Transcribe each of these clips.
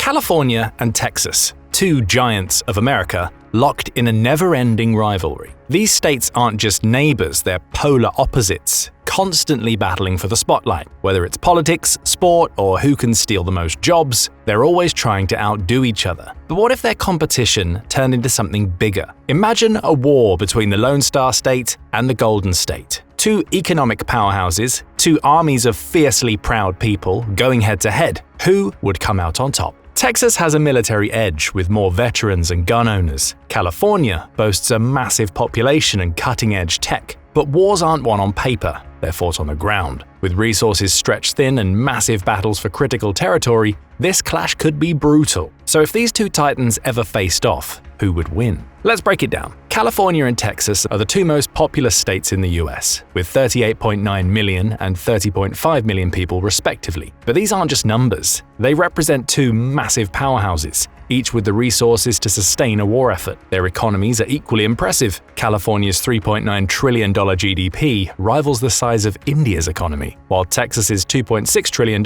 California and Texas, two giants of America, locked in a never-ending rivalry. These states aren't just neighbors, they're polar opposites, constantly battling for the spotlight. Whether it's politics, sport, or who can steal the most jobs, they're always trying to outdo each other. But what if their competition turned into something bigger? Imagine a war between the Lone Star State and the Golden State. Two economic powerhouses, two armies of fiercely proud people going head-to-head. Who would come out on top? Texas has a military edge with more veterans and gun owners. California boasts a massive population and cutting-edge tech. But wars aren't won on paper, they're fought on the ground. With resources stretched thin and massive battles for critical territory, this clash could be brutal. So if these two titans ever faced off, who would win? Let's break it down. California and Texas are the two most populous states in the US, with 38.9 million and 30.5 million people respectively. But these aren't just numbers. They represent two massive powerhouses, each with the resources to sustain a war effort. Their economies are equally impressive. California's $3.9 trillion GDP rivals the size of India's economy, while Texas's $2.6 trillion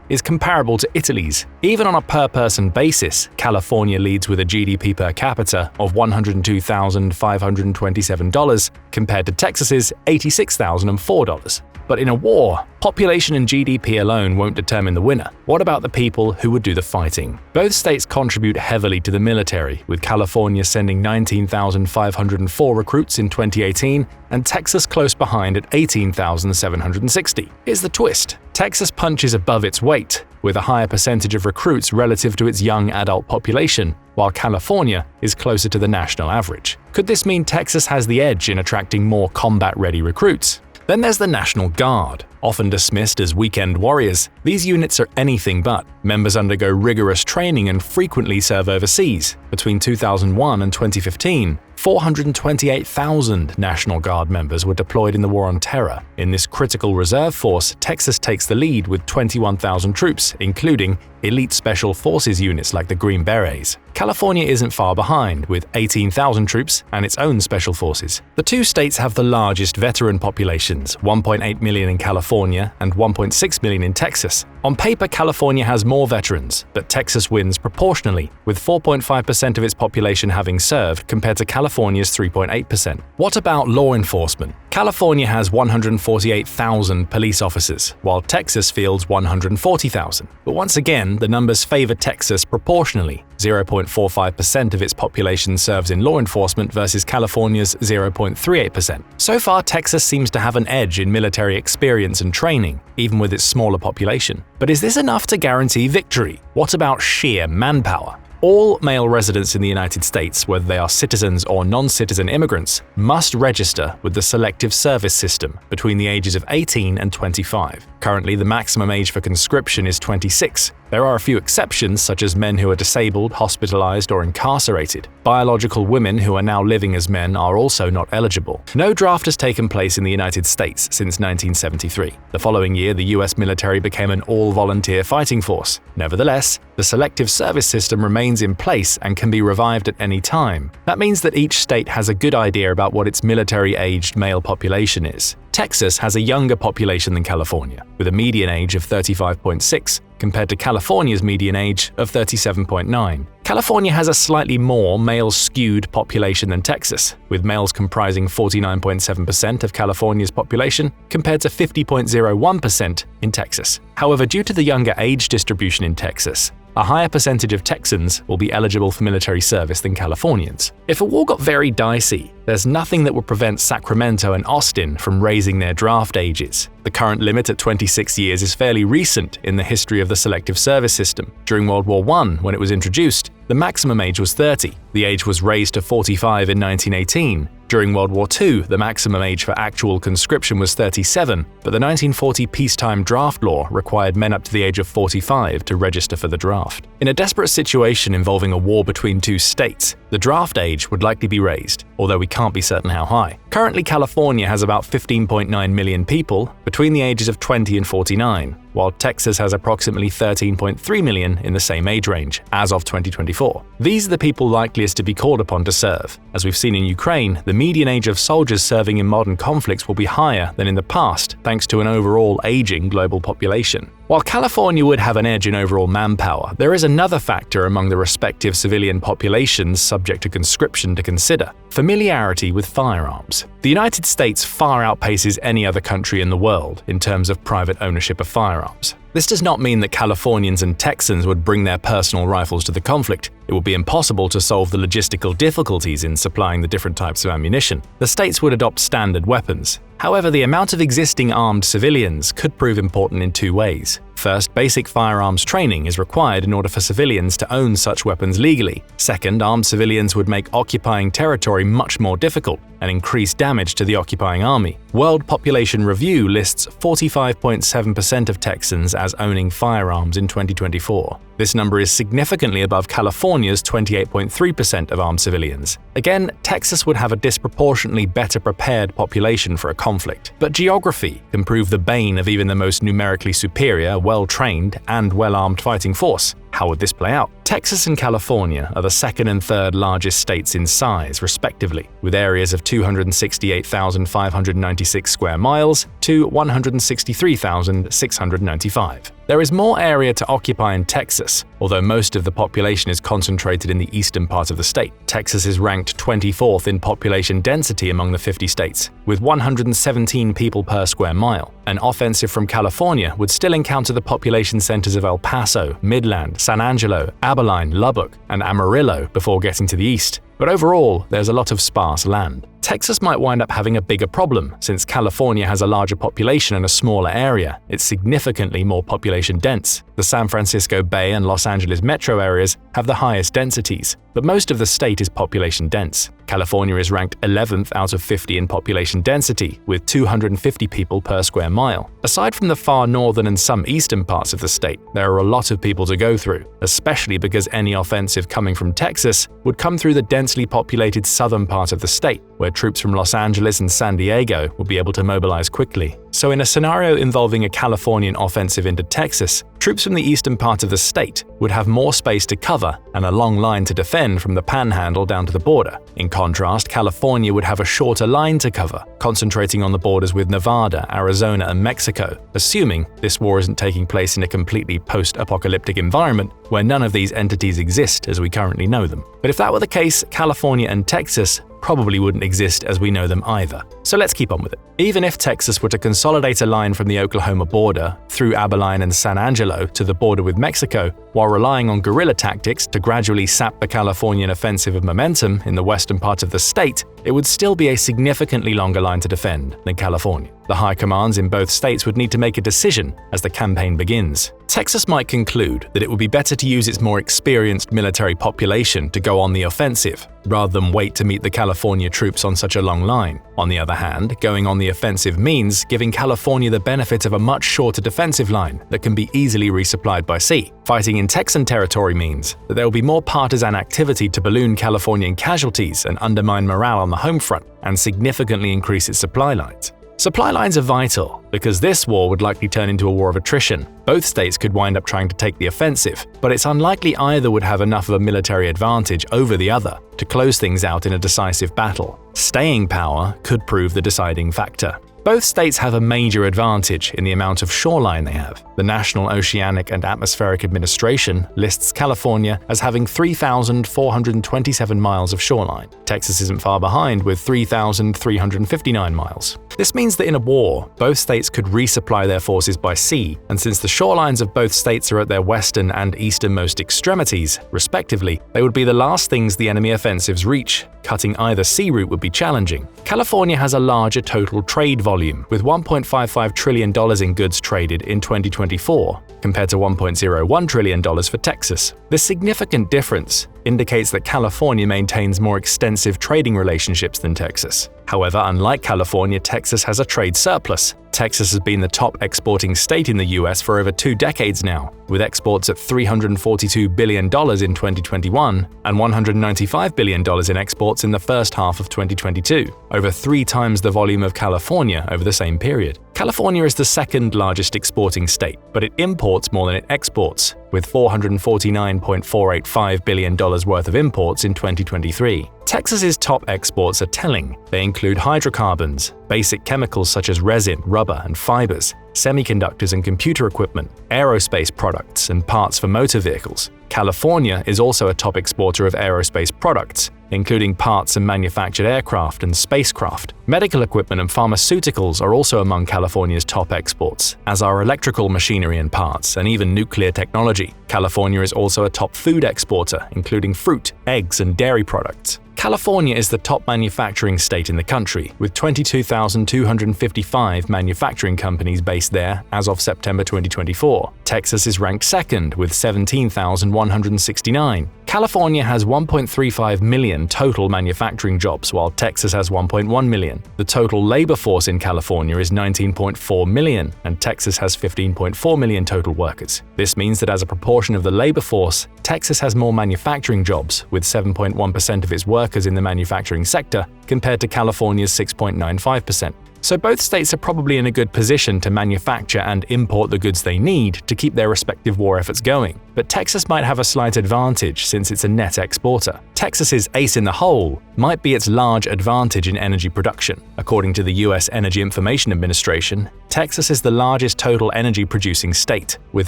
is comparable to Italy's. Even on a per-person basis, California leads with a GDP per capita of $102,527 compared to Texas's $86,004. But in a war, population and GDP alone won't determine the winner. What about the people who would do the fighting? Both states contribute heavily to the military, with California sending 19,504 recruits in 2018 and Texas close behind at 18,760. Here's the twist. Texas punches above its weight, with a higher percentage of recruits relative to its young adult population, while California is closer to the national average. Could this mean Texas has the edge in attracting more combat-ready recruits? Then there's the National Guard. Often dismissed as weekend warriors, these units are anything but. Members undergo rigorous training and frequently serve overseas. Between 2001 and 2015, 428,000 National Guard members were deployed in the War on Terror. In this critical reserve force, Texas takes the lead with 21,000 troops, including elite special forces units like the Green Berets. California isn't far behind, with 18,000 troops and its own special forces. The two states have the largest veteran populations, 1.8 million in California and 1.6 million in Texas. On paper, California has more veterans, but Texas wins proportionally, with 4.5% of its population having served compared to California's 3.8%. What about law enforcement? California has 148,000 police officers, while Texas fields 140,000. But once again, the numbers favor Texas proportionally. 0.45% of its population serves in law enforcement versus California's 0.38%. So far, Texas seems to have an edge in military experience and training, even with its smaller population. But is this enough to guarantee victory? What about sheer manpower? All male residents in the United States, whether they are citizens or non-citizen immigrants, must register with the Selective Service System between the ages of 18 and 25. Currently, the maximum age for conscription is 26. There are a few exceptions, such as men who are disabled, hospitalized, or incarcerated. Biological women who are now living as men are also not eligible. No draft has taken place in the United States since 1973. The following year, the US military became an all-volunteer fighting force. Nevertheless, the Selective Service System remains in place and can be revived at any time. That means that each state has a good idea about what its military-aged male population is. Texas has a younger population than California, with a median age of 35.6 compared to California's median age of 37.9. California has a slightly more male-skewed population than Texas, with males comprising 49.7% of California's population compared to 50.01% in Texas. However, due to the younger age distribution in Texas, a higher percentage of Texans will be eligible for military service than Californians. If a war got very dicey, there's nothing that would prevent Sacramento and Austin from raising their draft ages. The current limit at 26 years is fairly recent in the history of the Selective Service System. During World War I, when it was introduced, the maximum age was 30. The age was raised to 45 in 1918. During World War II, the maximum age for actual conscription was 37, but the 1940 peacetime draft law required men up to the age of 45 to register for the draft. In a desperate situation involving a war between two states, the draft age would likely be raised. although we can't be certain how high. Currently, California has about 15.9 million people between the ages of 20 and 49, while Texas has approximately 13.3 million in the same age range, as of 2024. These are the people likeliest to be called upon to serve. As we've seen in Ukraine, the median age of soldiers serving in modern conflicts will be higher than in the past, thanks to an overall aging global population. While California would have an edge in overall manpower, there is another factor among the respective civilian populations subject to conscription to consider: familiarity with firearms. The United States far outpaces any other country in the world in terms of private ownership of firearms. This does not mean that Californians and Texans would bring their personal rifles to the conflict. It would be impossible to solve the logistical difficulties in supplying the different types of ammunition. The states would adopt standard weapons. However, the amount of existing armed civilians could prove important in two ways. First, basic firearms training is required in order for civilians to own such weapons legally. Second, armed civilians would make occupying territory much more difficult and increase damage to the occupying army. World Population Review lists 45.7% of Texans as owning firearms in 2024. This number is significantly above California's 28.3% of armed civilians. Again, Texas would have a disproportionately better prepared population for a conflict. But geography can prove the bane of even the most numerically superior, well-trained, and well-armed fighting force. How would this play out? Texas and California are the second and third largest states in size, respectively, with areas of 268,596 square miles to 163,695. There is more area to occupy in Texas, although most of the population is concentrated in the eastern part of the state. Texas is ranked 24th in population density among the 50 states, with 117 people per square mile. An offensive from California would still encounter the population centers of El Paso, Midland, San Angelo, Abilene, Lubbock, and Amarillo before getting to the east. But overall, there's a lot of sparse land. Texas might wind up having a bigger problem, since California has a larger population and a smaller area. It's significantly more population dense. The San Francisco Bay and Los Angeles metro areas have the highest densities, but most of the state is population dense. California is ranked 11th out of 50 in population density, with 250 people per square mile. Aside from the far northern and some eastern parts of the state, there are a lot of people to go through, especially because any offensive coming from Texas would come through the densely populated southern part of the state, where troops from Los Angeles and San Diego will be able to mobilize quickly. So in a scenario involving a Californian offensive into Texas, troops from the eastern part of the state would have more space to cover and a long line to defend from the panhandle down to the border. In contrast, California would have a shorter line to cover, concentrating on the borders with Nevada, Arizona, and Mexico, assuming this war isn't taking place in a completely post-apocalyptic environment where none of these entities exist as we currently know them. But if that were the case, California and Texas probably wouldn't exist as we know them either. So let's keep on with it. Even if Texas were to consolidate a line from the Oklahoma border through Abilene and San Angelo to the border with Mexico, while relying on guerrilla tactics to gradually sap the Californian offensive of momentum in the western part of the state, it would still be a significantly longer line to defend than California. The high commands in both states would need to make a decision as the campaign begins. Texas might conclude that it would be better to use its more experienced military population to go on the offensive, rather than wait to meet the California troops on such a long line. On the other hand, going on the offensive means giving California the benefit of a much shorter defensive line that can be easily resupplied by sea. Fighting in Texan territory means that there will be more partisan activity to balloon Californian casualties and undermine morale on the home front, and significantly increase its supply lines. Supply lines are vital because this war would likely turn into a war of attrition. Both states could wind up trying to take the offensive, but it's unlikely either would have enough of a military advantage over the other to close things out in a decisive battle. Staying power could prove the deciding factor. Both states have a major advantage in the amount of shoreline they have. The National Oceanic and Atmospheric Administration lists California as having 3,427 miles of shoreline. Texas isn't far behind with 3,359 miles. This means that in a war, both states could resupply their forces by sea, and since the shorelines of both states are at their western and easternmost extremities, respectively, they would be the last things the enemy offensives reach. Cutting either sea route would be challenging. California has a larger total trade volume, with $1.55 trillion in goods traded in 2024, compared to $1.01 trillion for Texas. This significant difference indicates that California maintains more extensive trading relationships than Texas. However, unlike California, Texas has a trade surplus. Texas has been the top exporting state in the US for over 2 decades now, with exports at $342 billion in 2021 and $195 billion in exports in the first half of 2022, over 3 times the volume of California over the same period. California is the second largest exporting state, but it imports more than it exports, with $449.485 billion worth of imports in 2023. Texas's top exports are telling. They include hydrocarbons, basic chemicals such as resin, rubber, and fibers, semiconductors and computer equipment, aerospace products, and parts for motor vehicles. California is also a top exporter of aerospace products, including parts and manufactured aircraft and spacecraft. Medical equipment and pharmaceuticals are also among California's top exports, as are electrical machinery and parts, and even nuclear technology. California is also a top food exporter, including fruit, eggs, and dairy products. California is the top manufacturing state in the country, with 22,255 manufacturing companies based there as of September 2024. Texas is ranked second with 17,169. California has 1.35 million total manufacturing jobs, while Texas has 1.1 million. The total labor force in California is 19.4 million, and Texas has 15.4 million total workers. This means that as a proportion of the labor force, Texas has more manufacturing jobs, with 7.1% of its workers in the manufacturing sector, compared to California's 6.95%. So both states are probably in a good position to manufacture and import the goods they need to keep their respective war efforts going. But Texas might have a slight advantage since it's a net exporter. Texas's ace in the hole might be its large advantage in energy production. According to the US Energy Information Administration, Texas is the largest total energy producing state, with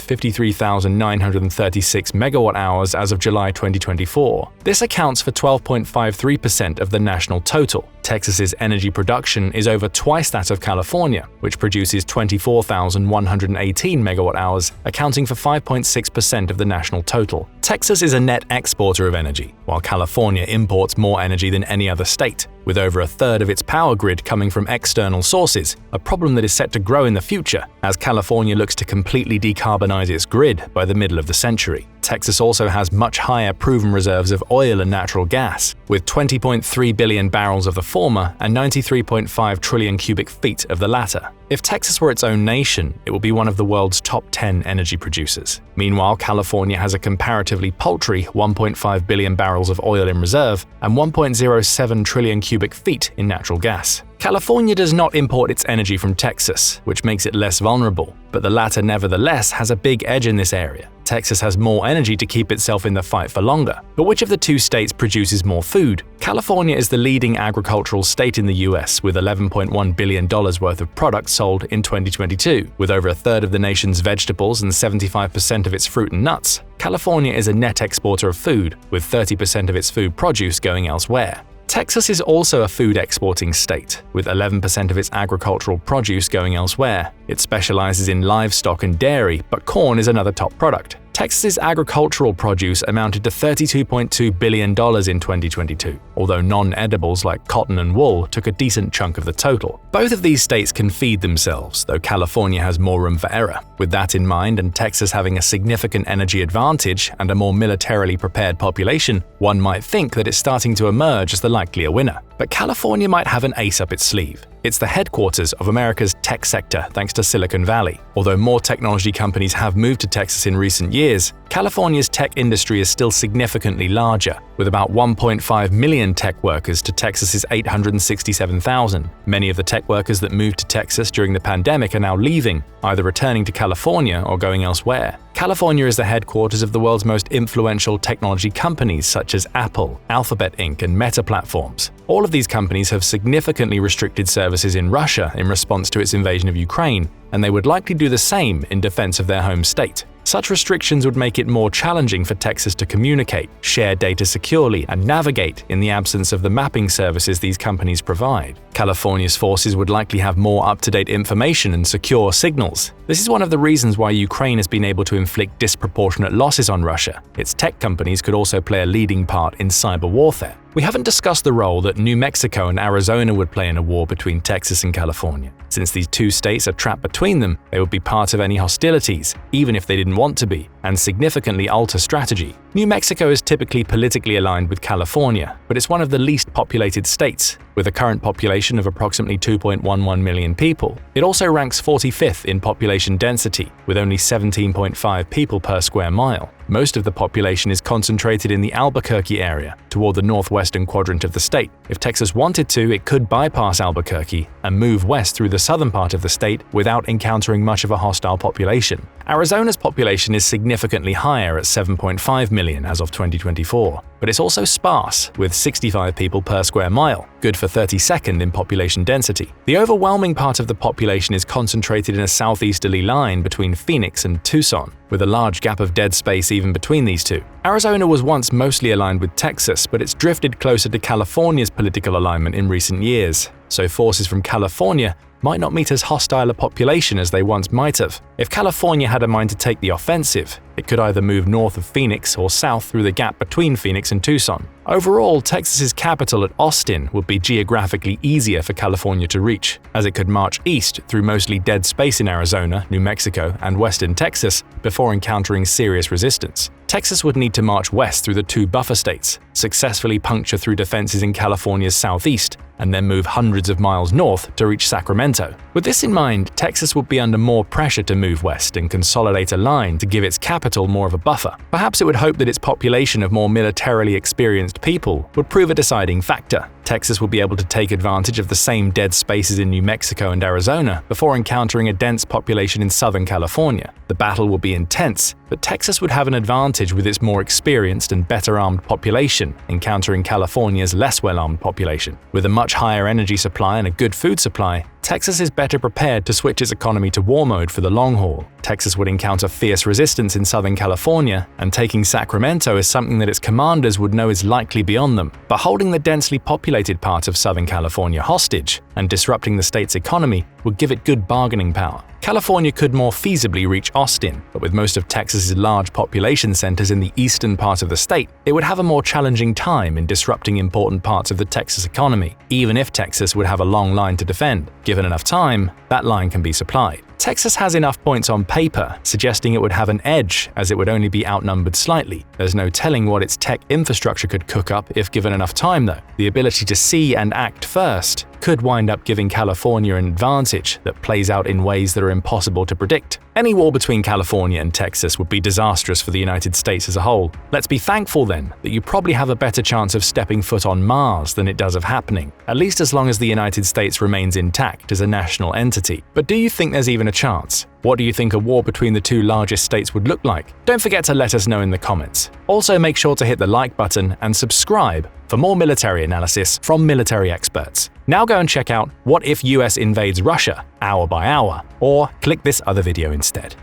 53,936 megawatt-hours as of July 2024. This accounts for 12.53% of the national total. Texas's energy production is over twice that of California, which produces 24,118 megawatt-hours, accounting for 5.6% of the national total. Texas is a net exporter of energy, while California imports more energy than any other state, with over a third of its power grid coming from external sources, a problem that is set to grow in the future as California looks to completely decarbonize its grid by the middle of the century. Texas also has much higher proven reserves of oil and natural gas, with 20.3 billion barrels of the former and 93.5 trillion cubic feet of the latter. If Texas were its own nation, it would be one of the world's top 10 energy producers. Meanwhile, California has a comparatively paltry 1.5 billion barrels of oil in reserve and 1.07 trillion cubic feet in natural gas. California does not import its energy from Texas, which makes it less vulnerable, but the latter nevertheless has a big edge in this area. Texas has more energy to keep itself in the fight for longer. But which of the two states produces more food? California is the leading agricultural state in the US, with $11.1 billion worth of products sold in 2022. With over a third of the nation's vegetables and 75% of its fruit and nuts, California is a net exporter of food, with 30% of its food produce going elsewhere. Texas is also a food exporting state, with 11% of its agricultural produce going elsewhere. It specializes in livestock and dairy, but corn is another top product. Texas's agricultural produce amounted to $32.2 billion in 2022, although non-edibles like cotton and wool took a decent chunk of the total. Both of these states can feed themselves, though California has more room for error. With that in mind, and Texas having a significant energy advantage and a more militarily prepared population, one might think that it's starting to emerge as the likelier winner. But California might have an ace up its sleeve. It's the headquarters of America's tech sector thanks to Silicon Valley. Although more technology companies have moved to Texas in recent years, California's tech industry is still significantly larger, with about 1.5 million tech workers to Texas's 867,000. Many of the tech workers that moved to Texas during the pandemic are now leaving, either returning to California or going elsewhere. California is the headquarters of the world's most influential technology companies such as Apple, Alphabet Inc., and Meta Platforms. All of these companies have significantly restricted services in Russia in response to its invasion of Ukraine, and they would likely do the same in defense of their home state. Such restrictions would make it more challenging for Texas to communicate, share data securely, and navigate in the absence of the mapping services these companies provide. California's forces would likely have more up-to-date information and secure signals. This is one of the reasons why Ukraine has been able to inflict disproportionate losses on Russia. Its tech companies could also play a leading part in cyber warfare. We haven't discussed the role that New Mexico and Arizona would play in a war between Texas and California. Since these two states are trapped between them, they would be part of any hostilities, even if they didn't want to be. and significantly alter strategy. New Mexico is typically politically aligned with California, but it's one of the least populated states, with a current population of approximately 2.11 million people. It also ranks 45th in population density, with only 17.5 people per square mile. Most of the population is concentrated in the Albuquerque area, toward the northwestern quadrant of the state. If Texas wanted to, it could bypass Albuquerque and move west through the southern part of the state without encountering much of a hostile population. Arizona's population is significantly higher at 7.5 million as of 2024, but it's also sparse, with 65 people per square mile, good for 32nd in population density. The overwhelming part of the population is concentrated in a southeasterly line between Phoenix and Tucson, with a large gap of dead space even between these two. Arizona was once mostly aligned with Texas, but it's drifted closer to California's political alignment in recent years, so forces from California might not meet as hostile a population as they once might have. If California had a mind to take the offensive, it could either move north of Phoenix or south through the gap between Phoenix and Tucson. Overall, Texas's capital at Austin would be geographically easier for California to reach, as it could march east through mostly dead space in Arizona, New Mexico, and western Texas before encountering serious resistance. Texas would need to march west through the two buffer states, successfully puncture through defenses in California's southeast, and then move hundreds of miles north to reach Sacramento. With this in mind, Texas would be under more pressure to move west and consolidate a line to give its capital more of a buffer. Perhaps it would hope that its population of more militarily experienced people would prove a deciding factor. Texas would be able to take advantage of the same dead spaces in New Mexico and Arizona before encountering a dense population in Southern California. The battle would be intense, but Texas would have an advantage with its more experienced and better armed population, encountering California's less well-armed population. With a much higher energy supply and a good food supply, Texas is better prepared to switch its economy to war mode for the long haul. Texas would encounter fierce resistance in Southern California, and taking Sacramento is something that its commanders would know is likely beyond them. But holding the densely populated part of Southern California hostage and disrupting the state's economy would give it good bargaining power. California could more feasibly reach Austin, but with most of Texas's large population centers in the eastern part of the state, it would have a more challenging time in disrupting important parts of the Texas economy, even if Texas would have a long line to defend. Given enough time, that line can be supplied. Texas has enough points on paper, suggesting it would have an edge as it would only be outnumbered slightly. There's no telling what its tech infrastructure could cook up if given enough time though. The ability to see and act first could wind up giving California an advantage that plays out in ways that are impossible to predict. Any war between California and Texas would be disastrous for the United States as a whole. Let's be thankful then that you probably have a better chance of stepping foot on Mars than it does of happening, at least as long as the United States remains intact as a national entity. But do you think there's even a chance? What do you think a war between the two largest states would look like? Don't forget to let us know in the comments. Also, make sure to hit the like button and subscribe for more military analysis from military experts. Now go and check out What If US Invades Russia, Hour by Hour, or click this other video instead.